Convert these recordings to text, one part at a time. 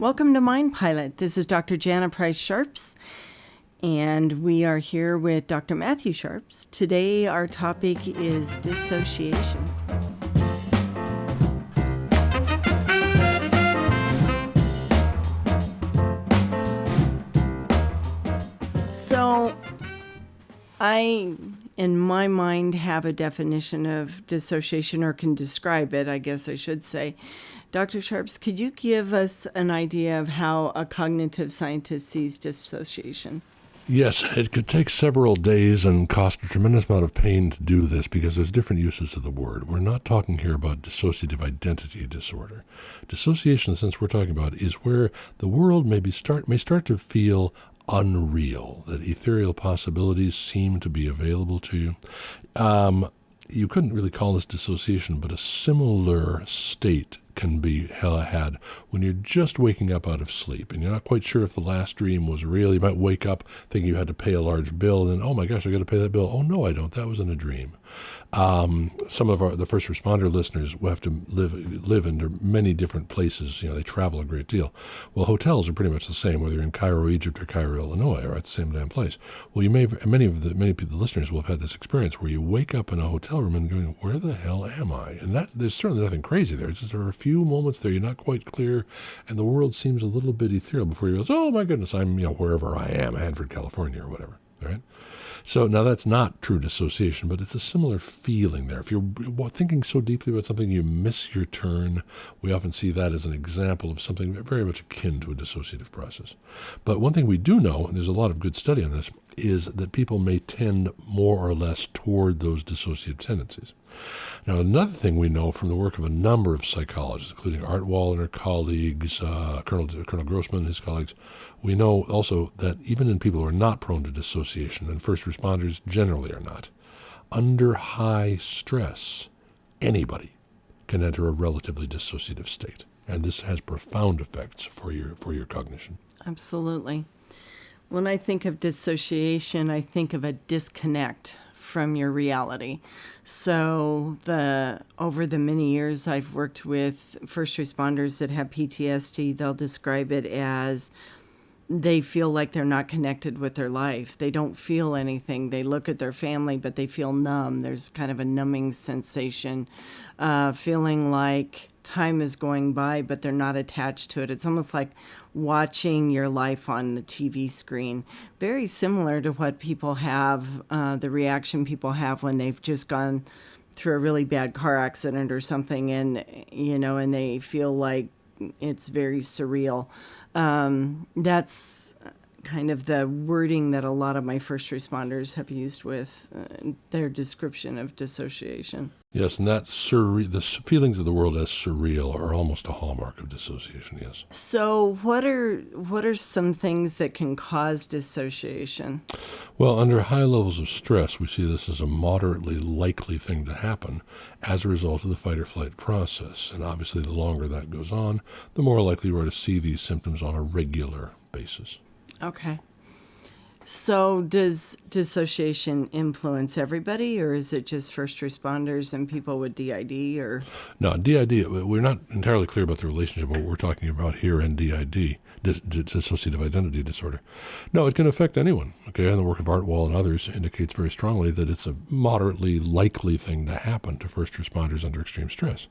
Welcome to Mind Pilot. This is Dr. Jana Price-Sharps, and we are here with Dr. Matthew Sharps. Today, our topic is dissociation. So, I, in my mind, have a definition of dissociation, or can describe it, I guess I should say. Dr. Sharps, could you give us an idea of how a cognitive scientist sees dissociation? Yes, it could take several days and cost a tremendous amount of pain to do this because there's different uses of the word. We're not talking here about dissociative identity disorder. Dissociation, since we're talking about, is where the world may start to feel unreal, that ethereal possibilities seem to be available to you. You couldn't really call this dissociation, but a similar state can be had when you're just waking up out of sleep and you're not quite sure if the last dream was real. You might wake up thinking you had to pay a large bill, and then, oh my gosh, I got to pay that bill. Oh no, I don't. That was in a dream. Some of the first responder listeners will have to live in many different places. They travel a great deal. Well, hotels are pretty much the same, whether you're in Cairo, Egypt, or Cairo, Illinois, or at the same damn place. Well, many of the listeners will have had this experience where you wake up in a hotel room and going, where the hell am I? And there's certainly nothing crazy there. It's just there are a few moments there you're not quite clear, and the world seems a little bit ethereal before you realize, oh my goodness, I'm wherever I am, Hanford, California, or whatever. All right. So now that's not true dissociation, but it's a similar feeling there. If you're thinking so deeply about something, you miss your turn. We often see that as an example of something very much akin to a dissociative process. But one thing we do know, and there's a lot of good study on this, is that people may tend more or less toward those dissociative tendencies. Now, another thing we know from the work of a number of psychologists, including Art Wall and her colleagues, Colonel Grossman and his colleagues, we know also that even in people who are not prone to dissociation, and first responders generally are not, under high stress, anybody can enter a relatively dissociative state. And this has profound effects for your cognition. Absolutely. When I think of dissociation, I think of a disconnect from your reality. So over the many years I've worked with first responders that have PTSD, they'll describe it as they feel like they're not connected with their life. They don't feel anything. They look at their family, but they feel numb. There's kind of a numbing sensation, feeling like time is going by, but they're not attached to it. It's almost like watching your life on the TV screen. Very similar to what people have, the reaction people have when they've just gone through a really bad car accident or something, and they feel like it's very surreal. That's kind of the wording that a lot of my first responders have used with their description of dissociation. Yes, and the feelings of the world as surreal are almost a hallmark of dissociation, yes. So what are some things that can cause dissociation? Well, under high levels of stress, we see this as a moderately likely thing to happen as a result of the fight or flight process. And obviously, the longer that goes on, the more likely we are to see these symptoms on a regular basis. Okay. So does dissociation influence everybody, or is it just first responders and people with DID? Or No, DID, we're not entirely clear about the relationship of what we're talking about here in DID, dissociative identity disorder. No, it can affect anyone. Okay, and the work of Art Wall and others indicates very strongly that it's a moderately likely thing to happen to first responders under extreme stress.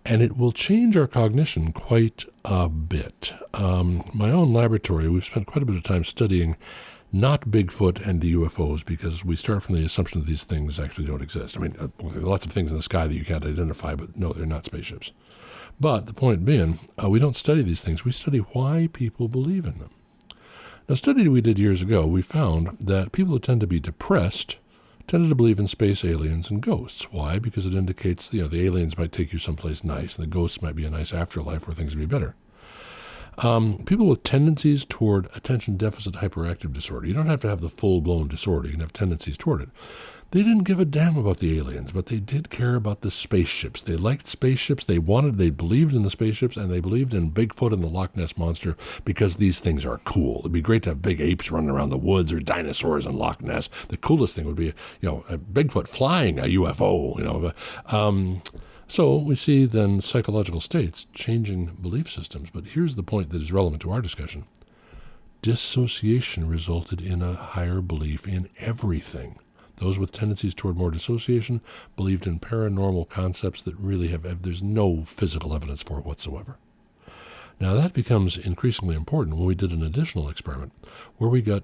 And it will change our cognition quite a bit. My own laboratory, we've spent quite a bit of time studying not Bigfoot and the UFOs, because we start from the assumption that these things actually don't exist. I mean, there are lots of things in the sky that you can't identify, but no, they're not spaceships. But the point being, we don't study these things. We study why people believe in them. Now, a study we did years ago, we found that people who tend to be depressed tended to believe in space aliens and ghosts. Why? Because it indicates, the aliens might take you someplace nice, and the ghosts might be a nice afterlife where things would be better. People with tendencies toward attention deficit hyperactive disorder, you don't have to have the full-blown disorder, you can have tendencies toward it. They didn't give a damn about the aliens, but they did care about the spaceships. They liked spaceships, they believed in the spaceships, and they believed in Bigfoot and the Loch Ness Monster because these things are cool. It'd be great to have big apes running around the woods or dinosaurs in Loch Ness. The coolest thing would be, a Bigfoot flying a UFO, So we see then psychological states changing belief systems. But here's the point that is relevant to our discussion. Dissociation resulted in a higher belief in everything. Those with tendencies toward more dissociation believed in paranormal concepts that really there's no physical evidence for it whatsoever. Now that becomes increasingly important when we did an additional experiment where we got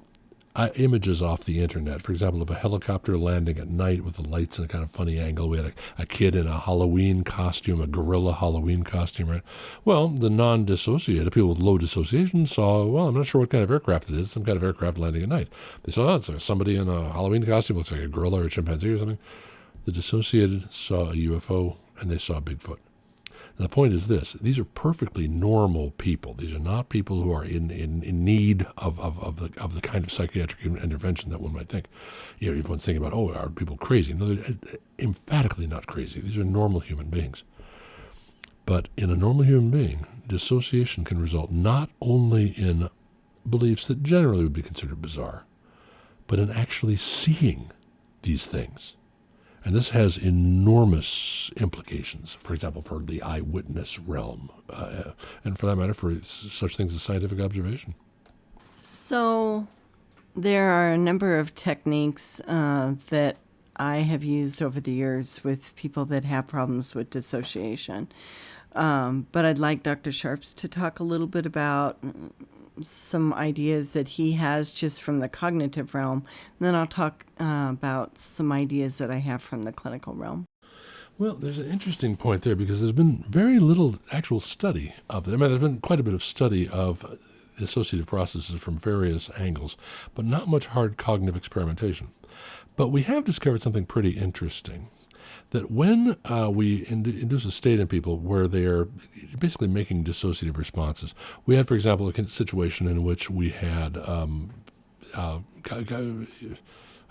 images off the internet, for example, of a helicopter landing at night with the lights in a kind of funny angle. We had a kid in a Halloween costume, a gorilla Halloween costume, right? Well, the non-dissociated, people with low dissociation saw, well, I'm not sure what kind of aircraft it is, some kind of aircraft landing at night. They saw, oh, it's like somebody in a Halloween costume, looks like a gorilla or a chimpanzee or something. The dissociated saw a UFO and they saw Bigfoot. And the point is this: these are perfectly normal people. These are not people who are in need of the kind of psychiatric intervention that one might think. You know, everyone's thinking about, oh, are people crazy? No, they're emphatically not crazy. These are normal human beings. But in a normal human being, dissociation can result not only in beliefs that generally would be considered bizarre, but in actually seeing these things. And this has enormous implications, for example, for the eyewitness realm, and for that matter, for such things as scientific observation. So there are a number of techniques that I have used over the years with people that have problems with dissociation. But I'd like Dr. Sharps to talk a little bit about some ideas that he has just from the cognitive realm. And then I'll talk about some ideas that I have from the clinical realm. Well, there's an interesting point there because there's been very little actual study of it. I mean, there's been quite a bit of study of dissociative processes from various angles, but not much hard cognitive experimentation. But we have discovered something pretty interesting, that when we induce a state in people where they are basically making dissociative responses, we had, for example, a situation in which we had, how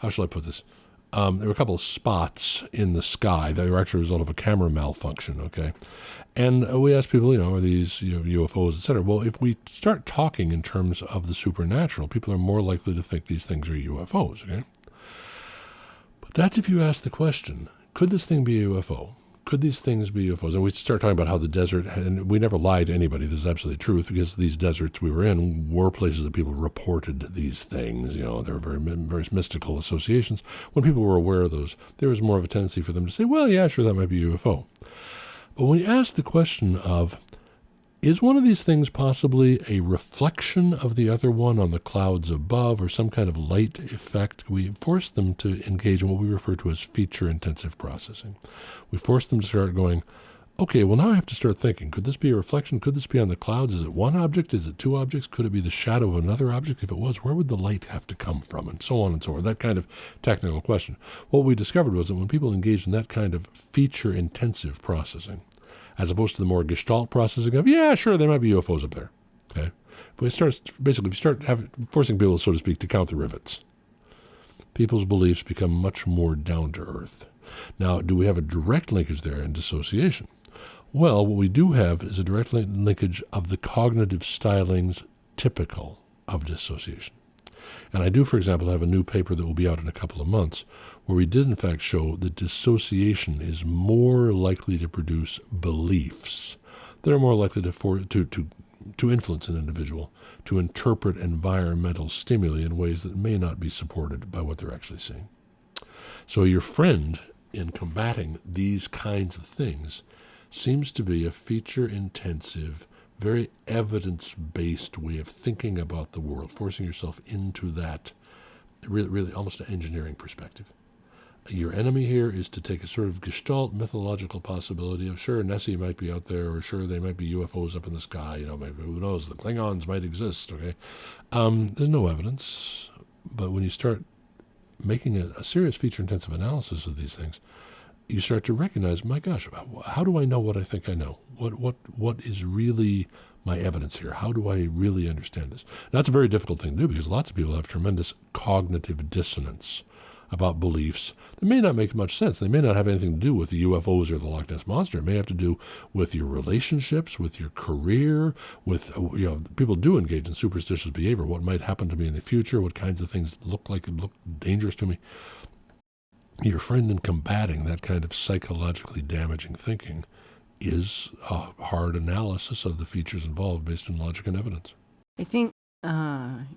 shall I put this? There were a couple of spots in the sky that were actually a result of a camera malfunction, okay? And we asked people, are these UFOs, et cetera? Well, if we start talking in terms of the supernatural, people are more likely to think these things are UFOs, okay? But that's if you ask the question, could this thing be a UFO? Could these things be UFOs? And we start talking about how the desert, and we never lie to anybody, this is absolutely truth, because these deserts we were in were places that people reported these things. There were various mystical associations. When people were aware of those, there was more of a tendency for them to say, well, yeah, sure, that might be a UFO. But when we ask the question of, is one of these things possibly a reflection of the other one on the clouds above or some kind of light effect? We force them to engage in what we refer to as feature-intensive processing. We force them to start going, okay, well, now I have to start thinking, could this be a reflection? Could this be on the clouds? Is it one object? Is it two objects? Could it be the shadow of another object? If it was, where would the light have to come from? And so on and so forth, that kind of technical question. What we discovered was that when people engage in that kind of feature-intensive processing, as opposed to the more gestalt processing of, yeah, sure, there might be UFOs up there. Okay, if you start forcing people, so to speak, to count the rivets, people's beliefs become much more down to earth. Now, do we have a direct linkage there in dissociation? Well, what we do have is a direct linkage of the cognitive stylings typical of dissociation. And I do, for example, have a new paper that will be out in a couple of months where we did, in fact, show that dissociation is more likely to produce beliefs that are more likely to influence an individual, to interpret environmental stimuli in ways that may not be supported by what they're actually seeing. So your friend, in combating these kinds of things, seems to be a feature-intensive, very evidence-based way of thinking about the world, forcing yourself into that really almost an engineering perspective. Your enemy here is to take a sort of gestalt mythological possibility of, sure, Nessie might be out there, or sure, they might be UFOs up in the sky, maybe, who knows, the Klingons might exist, okay? There's no evidence, but when you start making a serious feature-intensive analysis of these things, you start to recognize, my gosh, how do I know what I think I know? What is really my evidence here? How do I really understand this? Now, that's a very difficult thing to do because lots of people have tremendous cognitive dissonance about beliefs that may not make much sense. They may not have anything to do with the UFOs or the Loch Ness Monster. It may have to do with your relationships, with your career, with, people do engage in superstitious behavior. What might happen to me in the future? What kinds of things look dangerous to me? your friend in combating that kind of psychologically damaging thinking is a hard analysis of the features involved based on logic and evidence. I think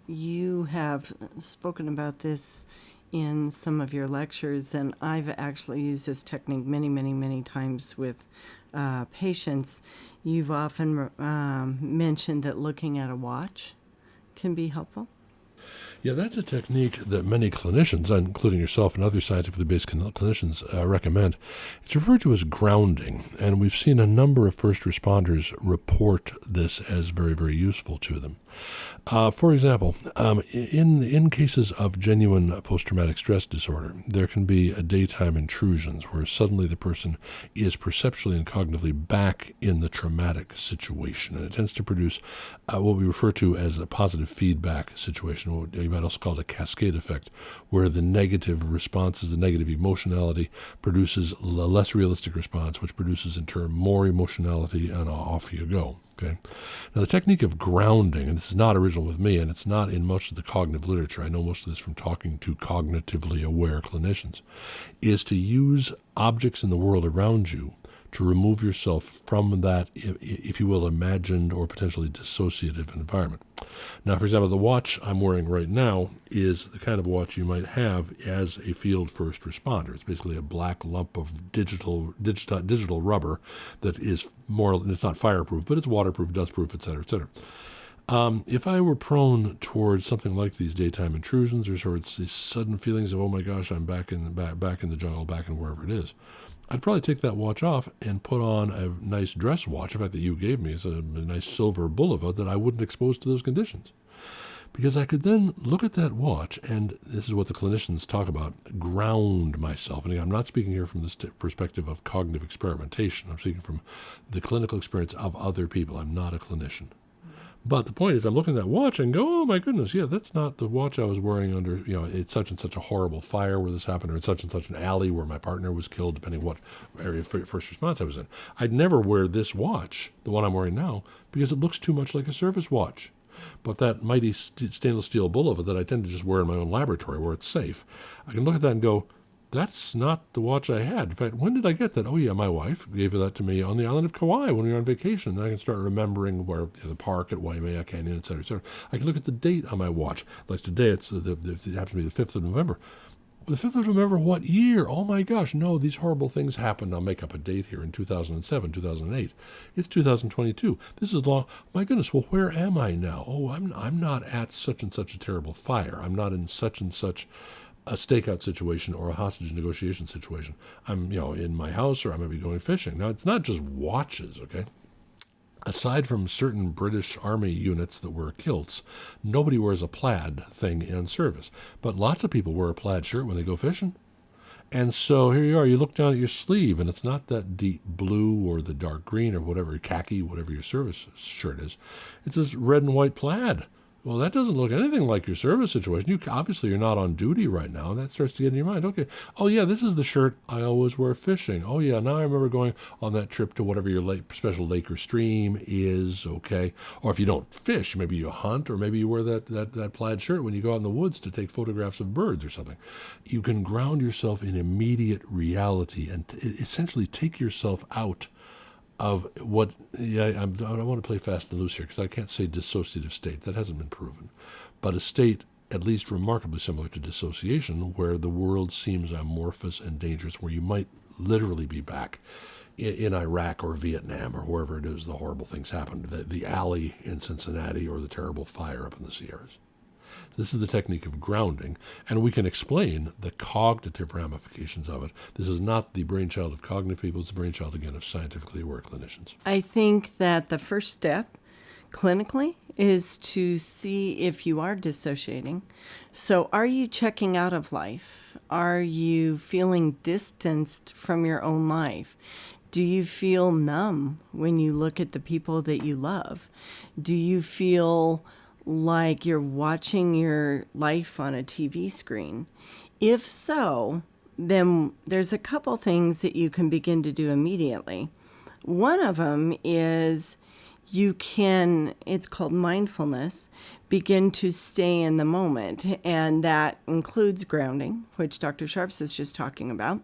you have spoken about this in some of your lectures, and I've actually used this technique many, many, many times with patients. You've often mentioned that looking at a watch can be helpful. Yeah, that's a technique that many clinicians, including yourself and other scientifically based clinicians, recommend. It's referred to as grounding, and we've seen a number of first responders report this as very, very useful to them. For example, in cases of genuine post-traumatic stress disorder, there can be daytime intrusions where suddenly the person is perceptually and cognitively back in the traumatic situation, and it tends to produce what we refer to as a positive feedback situation. You might also call it a cascade effect, where the negative responses, the negative emotionality, produces a less realistic response, which produces in turn more emotionality, and off you go. Okay. Now, the technique of grounding, and this is not original with me, and it's not in most of the cognitive literature, I know most of this from talking to cognitively aware clinicians, is to use objects in the world around you to remove yourself from that, if you will, imagined or potentially dissociative environment. Now, for example, the watch I'm wearing right now is the kind of watch you might have as a field first responder. It's basically a black lump of digital rubber that is it's not fireproof, but it's waterproof, dustproof, et cetera, et cetera. If I were prone towards something like these daytime intrusions or towards these sudden feelings of, oh my gosh, I'm back in the jungle, back in wherever it is, I'd probably take that watch off and put on a nice dress watch, in fact, that you gave me. It's a nice silver bulova that I wouldn't expose to those conditions. Because I could then look at that watch, and this is what the clinicians talk about, ground myself. And again, I'm not speaking here from the perspective of cognitive experimentation. I'm speaking from the clinical experience of other people. I'm not a clinician. But the point is, I'm looking at that watch and go, oh my goodness, yeah, that's not the watch I was wearing under, it's such and such a horrible fire where this happened, or it's such and such an alley where my partner was killed, depending what area of first response I was in. I'd never wear this watch, the one I'm wearing now, because it looks too much like a service watch. But that mighty stainless steel bulova that I tend to just wear in my own laboratory where it's safe, I can look at that and go, that's not the watch I had. In fact, when did I get that? Oh, yeah, my wife gave that to me on the island of Kauai when we were on vacation. Then I can start remembering where the park at Waimea Canyon, et cetera, et cetera. I can look at the date on my watch. Like today, it happens to be the 5th of November. The 5th of November, what year? Oh, my gosh, no, these horrible things happened. I'll make up a date here in 2007, 2008. It's 2022. This is long. My goodness, well, where am I now? Oh, I'm not at such and such a terrible fire. I'm not in such and such a stakeout situation or a hostage negotiation situation. I'm, in my house, or I might be going fishing. Now, it's not just watches, okay? Aside from certain British Army units that wear kilts, nobody wears a plaid thing in service. But lots of people wear a plaid shirt when they go fishing. And so here you are, you look down at your sleeve, and it's not that deep blue or the dark green or whatever, khaki, whatever your service shirt is. It's this red and white plaid. Well, that doesn't look anything like your service situation. Obviously, you're not on duty right now. That starts to get in your mind. Okay. Oh, yeah, this is the shirt I always wear fishing. Oh, yeah, now I remember going on that trip to whatever your special lake or stream is, okay? Or if you don't fish, maybe you hunt, or maybe you wear that plaid shirt when you go out in the woods to take photographs of birds or something. You can ground yourself in immediate reality and essentially take yourself out of what, I don't want to play fast and loose here because I can't say dissociative state. That hasn't been proven. But a state at least remarkably similar to dissociation where the world seems amorphous and dangerous, where you might literally be back in Iraq or Vietnam or wherever it is the horrible things happened, the alley in Cincinnati or the terrible fire up in the Sierras. This is the technique of grounding, and we can explain the cognitive ramifications of it. This is not the brainchild of cognitive people. It's the brainchild, again, of scientifically aware clinicians. I think that the first step clinically is to see if you are dissociating. So are you checking out of life? Are you feeling distanced from your own life? Do you feel numb when you look at the people that you love? Do you feel like you're watching your life on a TV screen? If so, then there's a couple things that you can begin to do immediately. One of them is you can, it's called mindfulness, begin to stay in the moment. And that includes grounding, which Dr. Sharps is just talking about.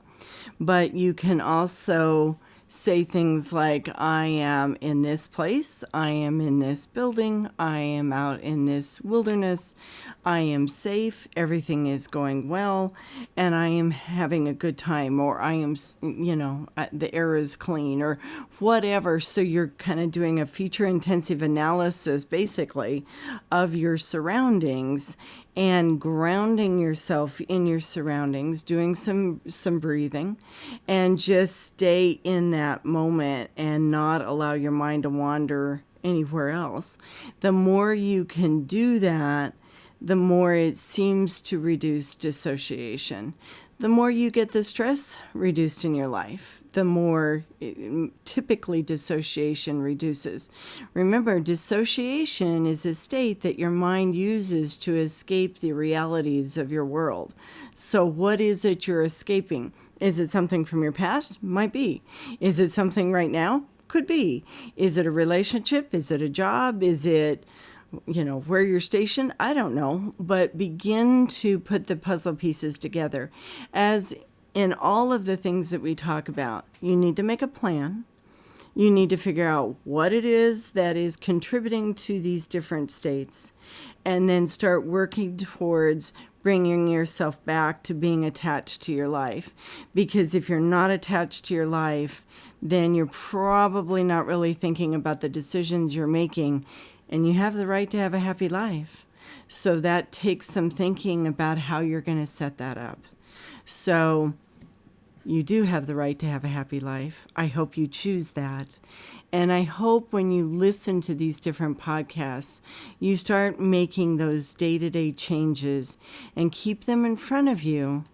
But you can also say things like, I am in this place, I am in this building, I am out in this wilderness, I am safe, everything is going well, and I am having a good time, or I am, the air is clean, or whatever. So you're kind of doing a feature intensive analysis, basically, of your surroundings and grounding yourself in your surroundings, doing some breathing, and just stay in that moment and not allow your mind to wander anywhere else. The more you can do that, the more it seems to reduce dissociation. The more you get the stress reduced in your life, the more typically dissociation reduces. Remember, dissociation is a state that your mind uses to escape the realities of your world. So what is it you're escaping? Is it something from your past? Might be. Is it something right now? Could be. Is it a relationship? Is it a job? Is it where you're stationed? I don't know, but begin to put the puzzle pieces together. As in all of the things that we talk about, you need to make a plan. You need to figure out what it is that is contributing to these different states, and then start working towards bringing yourself back to being attached to your life. Because if you're not attached to your life, then you're probably not really thinking about the decisions you're making. And you have the right to have a happy life. So that takes some thinking about how you're going to set that up. So you do have the right to have a happy life. I hope you choose that. And I hope when you listen to these different podcasts, you start making those day-to-day changes and keep them in front of you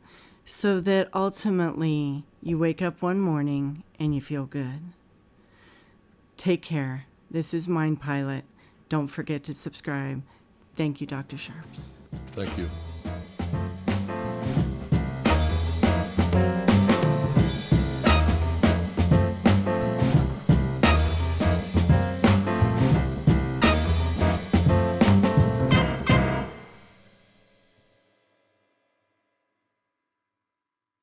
so that ultimately you wake up one morning and you feel good. Take care. This is Mind Pilot. Don't forget to subscribe. Thank you, Dr. Sharps. Thank you.